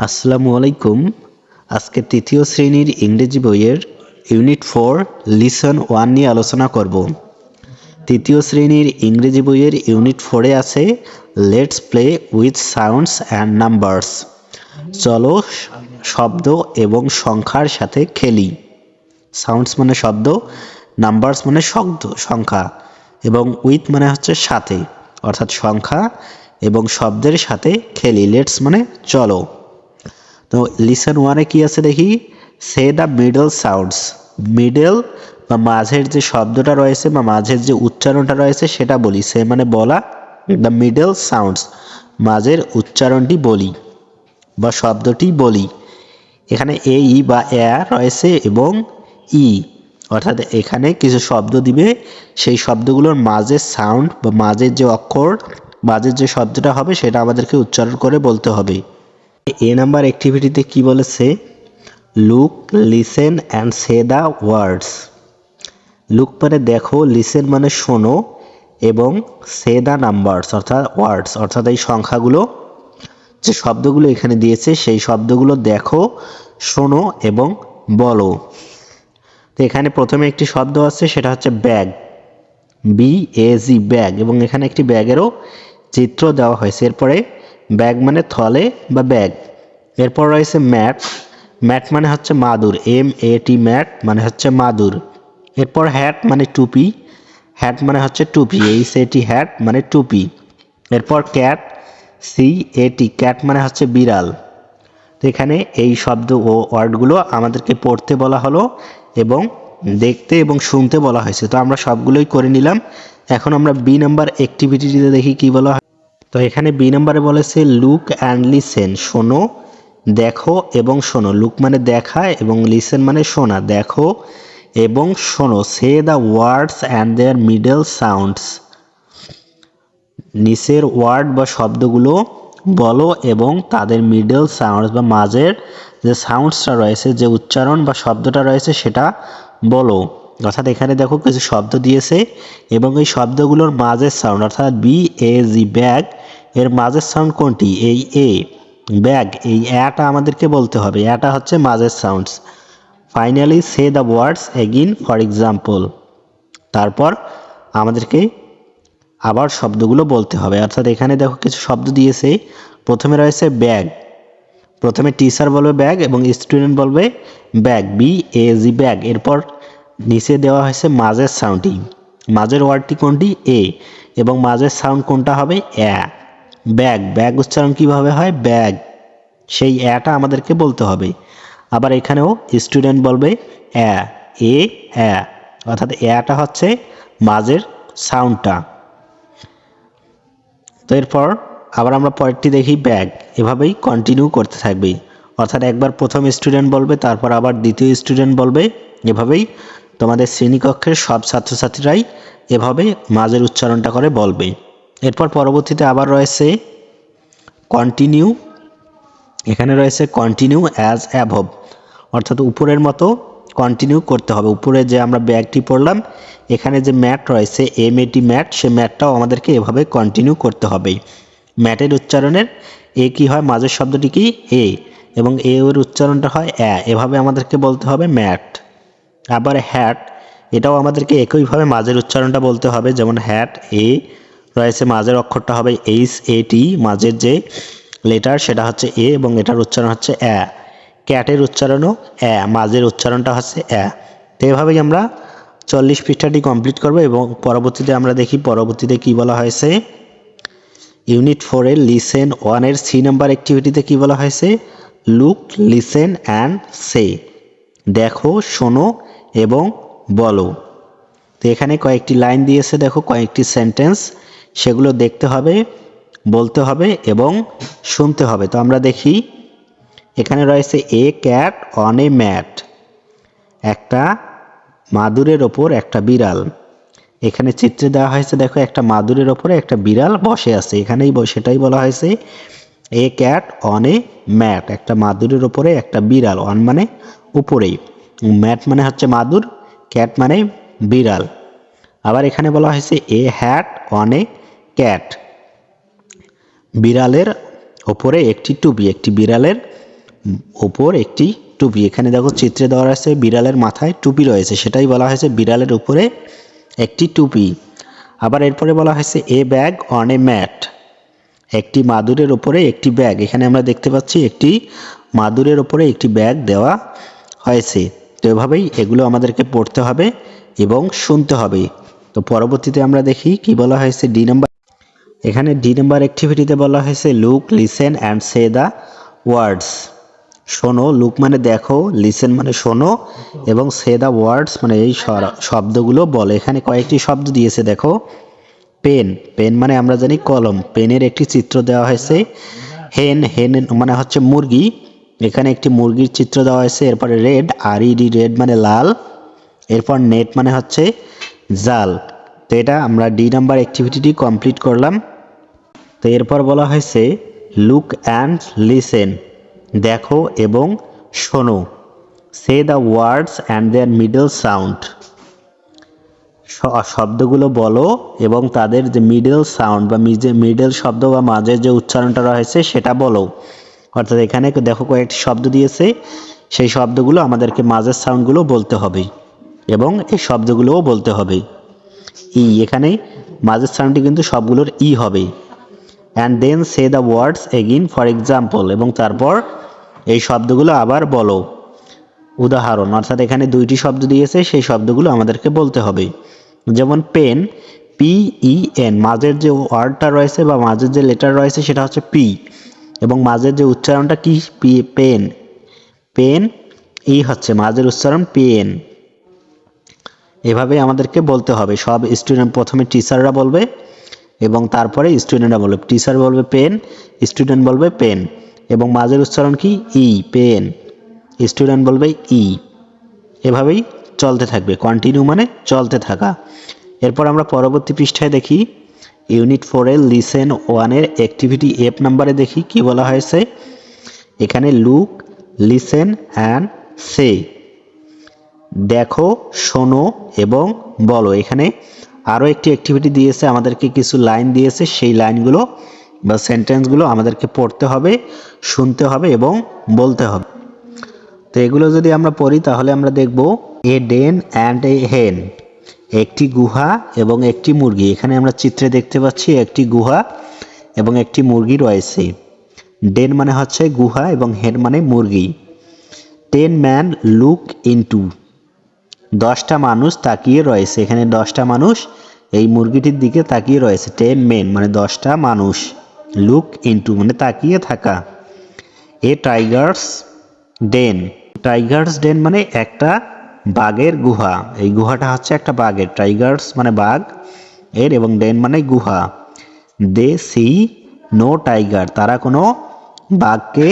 আসসালামু আলাইকুম। আজকে তৃতীয় শ্রেণীর ইংরেজি বইয়ের ইউনিট 4 লিসন 1 নিয়ে আলোচনা করব। তৃতীয় শ্রেণীর ইংরেজি বইয়ের ইউনিট 4 এ আছে let's play with sounds and numbers. চলো শব্দ এবং সংখ্যার সাথে খেলি। সাউন্ডস মানে শব্দ, নাম্বারস মানে সংখ্যা, এবং উইথ মানে হচ্ছে সাথে, অর্থাৎ সংখ্যা এবং শব্দের সাথে খেলি। লেটস মানে চলো। তো লিসন 1-এ কি আছে দেখি, সে দ্য মিডল সাউন্ডস। মিডল বা মাঝের যে শব্দটা রয়েছে বা মাঝের যে উচ্চারণটা রয়েছে সেটা বলি। সে মানে বলা, দ্য মিডল সাউন্ডস মাঝের উচ্চারণটি বলি বা শব্দটি বলি। এখানে এ ই বা এ রয়েছে এবং ই, অর্থাৎ এখানে কিছু শব্দ দিবে, সেই শব্দগুলোর মাঝের সাউন্ড বা মাঝের যে অক্ষর, মাঝের যে শব্দটা হবে সেটা আমাদেরকে উচ্চারণ করে বলতে হবে। এ নাম্বার অ্যাক্টিভিটিতে কি বলেছে, look, listen and say the words. Look মানে দেখো, লিসেন মানে শোনো, এবং সে দ্য নাম্বারস অর্থাৎ ওয়ার্ডস অর্থাৎ এই সংখ্যাগুলো, যে শব্দগুলো এখানে দিয়েছে সেই শব্দগুলো দেখো, শোনো এবং বলো। তো এখানে প্রথমে একটি শব্দ আছে, সেটা হচ্ছে ব্যাগ, BAG ব্যাগ, এবং এখানে একটি ব্যাগেরও চিত্র দেওয়া হয়েছে। এরপরে ব্যাগ মানে থলে বা ব্যাগ। এরপর রয়েছে ম্যাট, ম্যাট মানে হচ্ছে মাদুর, MAT ম্যাট মানে হচ্ছে মাদুর। এরপর হ্যাট মানে টুপি, হ্যাট মানে হচ্ছে টুপি, HAT হ্যাট মানে টুপি। এরপর ক্যাট, CAT ক্যাট মানে হচ্ছে বিড়াল। তো এখানে এই শব্দ ও ওয়ার্ডগুলো আমাদেরকে পড়তে বলা হলো এবং দেখতে এবং শুনতে বলা হয়েছে। তো আমরা সবগুলোই করে নিলাম। এখন আমরা বি নাম্বার অ্যাক্টিভিটিতে দেখি কি বলা হয়। তো এখানে বি নাম্বারে বলেছে লুক অ্যান্ড লিসেন, শোনো, দেখো এবং শোনো। লুক মানে দেখা এবং লিসেন মানে শোনা। দেখো এবং শোনো। Say the words and their middle sounds. নিচের ওয়ার্ড বা শব্দগুলো বলো এবং তাদের মিডল সাউন্ডস বা মাঝের যে সাউন্ডসটা রয়েছে, যে উচ্চারণ বা শব্দটা রয়েছে সেটা বলো। অর্থাৎ এখানে দেখো কিছু শব্দ দিয়েছে এবং এই শব্দগুলোর মাঝের সাউন্ড, অর্থাৎ BAG ব্যাগ, এর মাঝের সাউন্ড কোনটি, এই এ, ব্যাগ, এই অ্যাটা আমাদেরকে বলতে হবে। অ্যাটা হচ্ছে মাঝের sounds. Finally say the words again for example. তারপর আমাদেরকে আবার শব্দগুলো বলতে হবে। অর্থাৎ এখানে দেখো কিছু শব্দ দিয়েছে। প্রথমে রয়েছে ব্যাগ, প্রথমে টিচার বলবে ব্যাগ এবং স্টুডেন্ট বলবে ব্যাগ, BAG ব্যাগ। এরপর নিচে দেওয়া হয়েছে মাঝের সাউন্ডটি, মাঝের ওয়ার্ডটি কোনটি, এ, এবং মাঝের সাউন্ড কোনটা হবে, অ্যা। ব্যাগ, ব্যাগ উচ্চারণ কিভাবে হয়, ব্যাগ, সেই অ্যাটা আমাদেরকে বলতে হবে। আবার এখানেও স্টুডেন্ট বলবে অ্যা, অ্যা, অর্থাৎ অ্যাটা হচ্ছে মাঝের সাউন্ডটা। তো এরপর আবার আমরা পরেরটি দেখি ব্যাগ। এভাবেই কন্টিনিউ করতে থাকবে, অর্থাৎ একবার প্রথম স্টুডেন্ট বলবে, তারপর আবার দ্বিতীয় স্টুডেন্ট বলবে। এভাবেই তোমাদের শ্রেণীকক্ষের সব ছাত্রছাত্রীরাই এভাবে মাঝের উচ্চারণটা করে বলবে। এরপর পরবর্তীতে আবার রয়েছে কন্টিনিউ। এখানে রয়েছে কন্টিনিউ অ্যাজ অ্যাভব, অর্থাৎ উপরের মতো কন্টিনিউ করতে হবে। উপরে যে আমরা ব্যাগটি পড়লাম, এখানে যে ম্যাট রয়েছে MAT ম্যাট, সে ম্যাটটাও আমাদেরকে এভাবে কন্টিনিউ করতে হবে। ম্যাটের উচ্চারণের এ কি হয়, মাঝের শব্দটি কি, এ, এবং এ এর উচ্চারণটা হয় অ্যা, এভাবে আমাদেরকে বলতে হবে ম্যাট। আবার হ্যাট, এটাও আমাদেরকে একইভাবে মাঝের উচ্চারণটা বলতে হবে। যেমন হ্যাট, এ রয়েছে, মাঝের অক্ষরটা হবে HAT, মাঝের যে লেটার সেটা হচ্ছে এ এবং এটার উচ্চারণ হচ্ছে অ্যা। ক্যাটের উচ্চারণও অ্যা, মাঝের উচ্চারণটা হচ্ছে অ্যা। তো এভাবেই আমরা 40 পৃষ্ঠাটি কমপ্লিট করব এবং পরবর্তীতে আমরা দেখি পরবর্তীতে কি বলা হয়েছে। ইউনিট 4 এর লিসেন 1 এর সি নাম্বার অ্যাক্টিভিটিতে কি বলা হয়েছে, লুক, লিসেন অ্যান্ড সে, দেখো, শোনো এবং বলো। তো এখানে কয়েকটি লাইন দিয়েছে, দেখো কয়েকটি সেন্টেন্স, সেগুলো দেখতে হবে, বলতে হবে এবং শুনতে হবে। তো আমরা দেখি, এখানে রয়েছে a cat on a mat, একটা মাদুরের ওপর একটা বিড়াল। এখানে চিত্রে দেওয়া হয়েছে, দেখো একটা মাদুরের ওপরে একটা বিড়াল বসে আছে, এখানেই সেটাই বলা হয়েছে a cat on a mat, একটা মাদুরের ওপরে একটা বিড়াল। অন মানে উপরেই, ম্যাট মানে হচ্ছে মাদুর, ক্যাট মানে বিড়াল। আবার এখানে বলা হয়েছে a hat on a cat, বিড়ালের ওপরে একটি টুপি, একটি বিড়ালের উপর একটি টুপি। এখানে দেখো চিত্রে দেওয়া আছে বিড়ালের মাথায় টুপি রয়েছে, সেটাই বলা হয়েছে বিড়ালের উপরে একটি টুপি। আবার এরপরে বলা হয়েছে এ ব্যাগ অন এ ম্যাট, একটি মাদুরের উপরে একটি ব্যাগ। এখানে আমরা দেখতে পাচ্ছি একটি মাদুরের উপরে একটি ব্যাগ দেওয়া হয়েছে। তো এভাবেই এগুলো আমাদেরকে পড়তে হবে এবং শুনতে হবে। তো পরবর্তীতে আমরা দেখি কি বলা হয়েছে ডি নাম্বার। এখানে ডি নাম্বার অ্যাক্টিভিটিতে বলা হয়েছে look, listen and say the ওয়ার্ডস। শোনো, লুক মানে দেখো, লিসেন মানে শোনো, এবং সে দ্য ওয়ার্ডস মানে এই শব্দগুলো বলে। এখানে কয়েকটি শব্দ দিয়েছে দেখো। পেন, পেন মানে আমরা জানি কলম, পেনের একটি চিত্র দেওয়া হয়েছে। হেন, হেন মানে হচ্ছে মুরগি, এখানে একটি মুরগির চিত্র দেওয়া হয়েছে। এরপরে রেড, RED রেড মানে লাল। এরপর নেট মানে হচ্ছে জাল। তো এটা আমরা ডি নাম্বার অ্যাক্টিভিটিটি কমপ্লিট করলাম। তো এরপর বলা হয়েছে লুক অ্যান্ড লিসেন, দেখো এবং শোনো। Say the words and their middle sound, শব্দগুলো বলো এবং তাদের যে মিডল সাউন্ড বা মিডল শব্দ বা মাঝের যে উচ্চারণটা রয়েছে সেটা বলো। অর্থাৎ এখানে দেখো কয়েকটি শব্দ দিয়েছে, সেই শব্দগুলো আমাদেরকে মাঝের সাউন্ডগুলো বলতে হবে এবং এই শব্দগুলোও বলতে হবে। এখানে মাঝের সাউন্ডটি কিন্তু সবগুলোর হবে। And then say the words again for example, এবং তারপর এই শব্দগুলো আবার বলো। উদাহরণ, অর্থাৎ এখানে দুইটি শব্দ দিয়েছে, সেই শব্দগুলো আমাদেরকে বলতে হবে। যেমন পেন, PEN, মাঝের যে ওয়ার্ডটা রয়েছে বা মাঝের যে লেটার রয়েছে সেটা হচ্ছে পি, এবং মাঝের যে উচ্চারণটা কি পেন, পেন হচ্ছে মাঝের উচ্চারণ পেন। এভাবে আমাদেরকে বলতে হবে। সব স্টুডেন্ট প্রথমে টিচাররা বলবে এবং তারপরে স্টুডেন্টরা বলবে। টিচার বলবে পেন, স্টুডেন্ট বলবে পেন, এবং মাঝের উচ্চারণ কি পেন, স্টুডেন্ট বলবে এভাবেই চলতে থাকবে। কন্টিনিউ মানে চলতে থাকা। এরপর আমরা পরবর্তী পৃষ্ঠায় দেখি ইউনিট 4 এর লিসেন 1 এর অ্যাক্টিভিটি F নাম্বারে দেখি কি বলা হয়েছে। এখানে লুক, লিসেন অ্যান্ড সে, দেখো, শোনো এবং বলো। এখানে আরও একটি অ্যাক্টিভিটি দিয়েছে, আমাদেরকে কিছু লাইন দিয়েছে, সেই লাইনগুলো বা সেন্টেন্সগুলো আমাদেরকে পড়তে হবে, শুনতে হবে এবং বলতে হবে। তো এগুলো যদি আমরা পড়ি তাহলে আমরা দেখব এ ডেন অ্যান্ড এ হেন, একটি গুহা এবং একটি মুরগি। এখানে আমরা চিত্রে দেখতে পাচ্ছি একটি গুহা এবং একটি মুরগি রয়েছে। ডেন মানে হচ্ছে গুহা এবং হেন মানে মুরগি। 10 ম্যান লুক ইনটু, 10টা মানুষ তাকিয়ে রয়েছে। এখানে 10টা মানুষ এই মুরগিটির দিকে তাকিয়ে রয়েছে। 10 মেন মানে 10টা মানুষ, লুক ইনটু মানে তাকিয়ে থাকা। এ টাইগার্স ডেন, টাইগার্স ডেন মানে একটা বাঘের গুহা। এই গুহাটা হচ্ছে একটা বাঘের, টাইগার্স মানে বাঘ এর, এবং ডেন মানে গুহা। দে সি নো টাইগার, তারা কোনো বাঘকে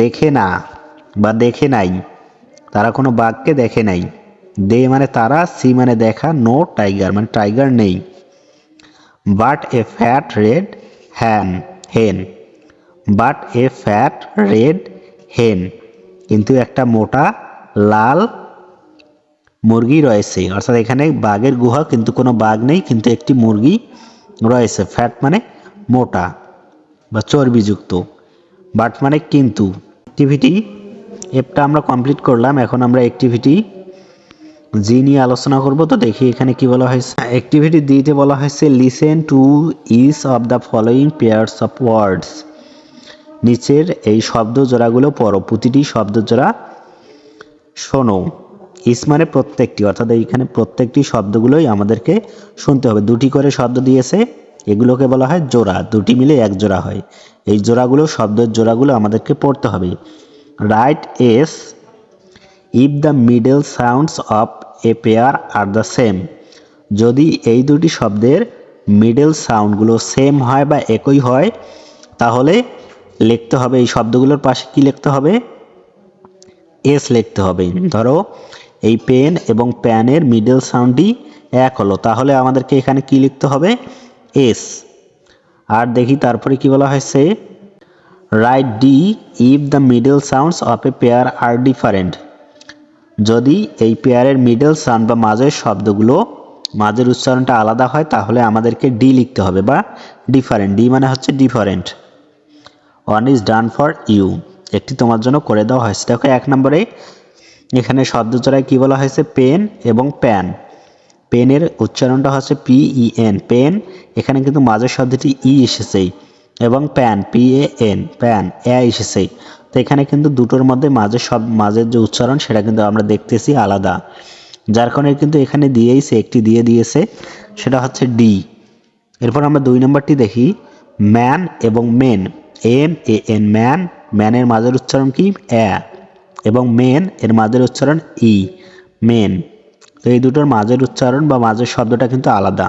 দেখে না বা দেখে নাই, তারা কোনো বাঘকে দেখে নাই। দে মানে তারা, সি মানে দেখা, নো টাইগার মানে টাইগার নেই। বাট এ ফ্যাট রেড হেন, বাট এ ফ্যাট রেড হেন, কিন্তু একটা মোটা লাল মুরগি রয়েছে। অর্থাৎ এখানে বাঘের গুহা কিন্তু কোনো বাঘ নেই, কিন্তু একটি মুরগি রয়েছে। ফ্যাট মানে মোটা বা চর্বিযুক্ত, বাট মানে কিন্তু। অ্যাক্টিভিটি এফটা আমরা কমপ্লিট করলাম। এখন আমরা অ্যাক্টিভিটি জি নিয়ে আলোচনা করব। তো দেখি এখানে কি বলা হয়েছে। অ্যাক্টিভিটি ডিতে বলা হয়েছে listen to each of the following pairs of words, নিচের এই শব্দ জোড়াগুলো পড়ো, প্রতিটি শব্দ জোড়া শোনো। ইস মানে প্রত্যেকটি, অর্থাৎ এইখানে প্রত্যেকটি শব্দগুলোই আমাদেরকে শুনতে হবে। দুটি করে শব্দ দিয়েছে, এগুলোকে বলা হয় জোড়া, দুটি মিলে এক জোড়া হয়। এই জোড়াগুলো, শব্দের জোড়াগুলো আমাদেরকে পড়তে হবে। Right S if the middle sounds of a pair are the same, যদি এই দুটি শব্দের মিডল সাউন্ডগুলো সেম হয় বা একই হয় তাহলে লিখতে হবে এই শব্দগুলোর পাশে কি লিখতে হবে, এস লিখতে হবে। ধরো এই পেন এবং প্যানের মিডল সাউন্ডই এক হলো, তাহলে আমাদেরকে এখানে কি লিখতে হবে, এস। আর দেখি তারপরে কি বলা হয়েছে, write D if the middle sounds of a pair are different, যদি এই পেয়ারের মিডল সাউন্ড বা মাঝের শব্দগুলো, মাঝের উচ্চারণটা আলাদা হয় তাহলে আমাদেরকে ডি লিখতে হবে বা ডিফারেন্ট। ডি মানে হচ্ছে different. One is done for you, একটি তোমার জন্য করে দেওয়া হয়েছে। দেখো 1 নম্বরে এখানে শব্দ জোড়ায় কি বলা হয়েছে, পেন এবং প্যান। পেনের উচ্চারণটা হচ্ছে PEN, পেন। এখানে কিন্তু মাঝের শব্দটি ই এসেছে, এবং প্যান PAN, প্যান এসেছে। তো এখানে কিন্তু দুটোর মধ্যে মাঝের যে উচ্চারণ সেটা কিন্তু আমরা দেখতেছি আলাদা, যার কারণে কিন্তু এখানে দিয়েছে, একটি দিয়ে দিয়েছে, সেটা হচ্ছে ডি। এরপর আমরা 2 নম্বরটি দেখি, ম্যান এবং মেন, MAN, ম্যান। ম্যানের মাঝের উচ্চারণ কি, এবং মেন এর মাঝের উচ্চারণ ই, মেন। তো এই দুটোর মাঝের উচ্চারণ বা মাঝের শব্দটা কিন্তু আলাদা,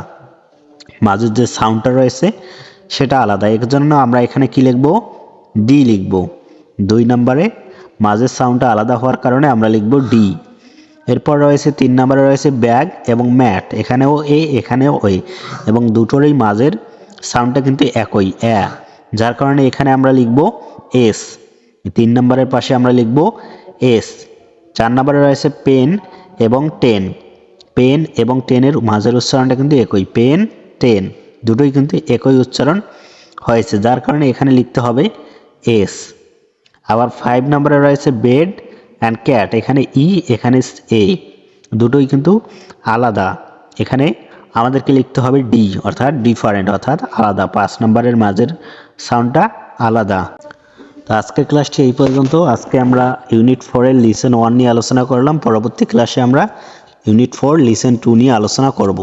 মাঝের যে সাউন্ডটা রয়েছে সেটা আলাদা। এর জন্য আমরা এখানে কি লিখব, ডি লিখব। 2 নম্বরে মাঝের সাউন্ডটা আলাদা হওয়ার কারণে আমরা লিখব ডি। এরপর রয়েছে 3 নম্বরে রয়েছে ব্যাগ এবং ম্যাট, এখানেও এখানেও এবং দুটোরই মাঝের সাউন্ডটা কিন্তু একই, যার কারণে এখানে আমরা লিখব এস। 3 নম্বরের পাশে আমরা লিখব এস। 4 নম্বরে রয়েছে পেন এবং টেন, পেন এবং টেনের মাঝের উচ্চারণটা কিন্তু একই, পেন টেন, দুটোই কিন্তু একই উচ্চারণ হয়েছে, যার কারণে এখানে লিখতে হবে এস। আবার 5 নম্বরে রয়েছে বেড অ্যান্ড ক্যাট, এখানে এখানে দুটোই কিন্তু আলাদা, এখানে আমাদেরকে লিখতে হবে ডি, অর্থাৎ ডিফারেন্ট, অর্থাৎ আলাদা। 5 নম্বরের মাঝের সাউন্ডটা আলাদা। তো আজকের ক্লাসটি এই পর্যন্ত। আজকে আমরা ইউনিট 4-এর লিসন 1 নিয়ে আলোচনা করলাম। পরবর্তী ক্লাসে আমরা ইউনিট 4 লিসন 2 নিয়ে আলোচনা করব।